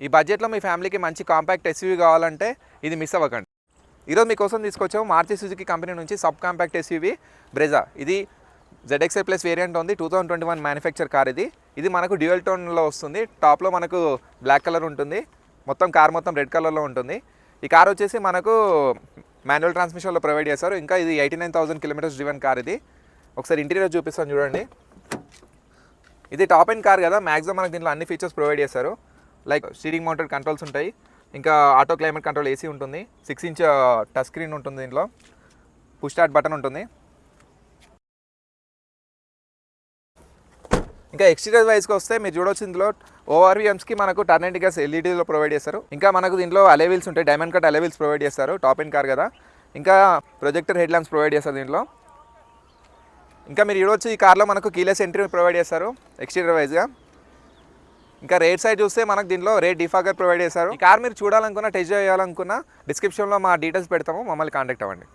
ఈ బడ్జెట్లో మీ ఫ్యామిలీకి మంచి కాంపాక్ట్ ఎస్యూవీ కావాలంటే ఇది మిస్ అవ్వకండి. ఈరోజు మీకోసం తీసుకొచ్చాము మారుతి సుజుకి కంపెనీ నుంచి సబ్ కాంపాక్ట్ ఎస్యూవీ బ్రెజా. ఇది ZXi ప్లస్ వేరియంట్ ఉంది, 2021 మ్యానుఫ్యాక్చర్ కార్. ఇది మనకు డ్యూయల్ టోన్లో వస్తుంది. టాప్లో మనకు బ్లాక్ కలర్ ఉంటుంది, మొత్తం కార్ మొత్తం రెడ్ కలర్లో ఉంటుంది. ఈ కార్ వచ్చేసి మనకు మాన్యువల్ ట్రాన్స్మిషన్లో ప్రొవైడ్ చేస్తారు. ఇంకా ఇది 89,000 కిలోమీటర్స్ డ్రివెన్ కార్. ఇది ఒకసారి ఇంటీరియర్ చూపిస్తాను చూడండి. ఇది టాప్ ఎండ్ కార్ కదా, మ్యాక్సిమం మనకు దీంట్లో అన్ని ఫీచర్స్ ప్రొవైడ్ చేస్తారు. లైక్ స్టీరింగ్ మౌంటెడ్ కంట్రోల్స్ ఉంటాయి, ఇంకా ఆటో క్లైమేట్ కంట్రోల్ ఏసీ ఉంటుంది, 6 ఇంచ్ టచ్ స్క్రీన్ ఉంటుంది, దీంట్లో పుష్ స్టార్ట్ బటన్ ఉంటుంది. ఇంకా ఎక్స్టీరియర్ వైజ్కి వస్తే మీరు చూడవచ్చు, ఇందులో ఓఆర్వీఎమ్స్కి మనకు టర్న్ ఇండికేటర్స్ ఎల్ఈడీలో ప్రొవైడ్ చేస్తారు. ఇంకా మనకు దీంట్లో అలే వీల్స్ ఉంటాయి, డైమండ్ కట్ అలే వీల్స్ ప్రొవైడ్ చేస్తారు, టాప్ ఎండ్ కార్ కదా. ఇంకా ప్రొజెక్టర్ హెడ్ ల్యాంప్స్ ప్రొవైడ్ చేస్తారు దీంట్లో. ఇంకా మీరు చూడవచ్చు ఈ కార్లో మనకు కీలెస్ ఎంట్రీ ప్రొవైడ్ చేస్తారు ఎక్స్టీరియర్ వైజ్గా. ఇంకా రేట్ సైడ్ చూస్తే మనకు దీంట్లో రేట్ డిఫాగర్ ప్రొవైడ్ చేస్తారు. ఈ కార్ మీరు చూడాలనుకున్నా, టెస్ట్ చేయాలనుకున్నా డిస్క్రిప్షన్లో మా డీటెయిల్స్ పెడతాము, మమ్మల్ని కాంటాక్ట్ అవ్వండి.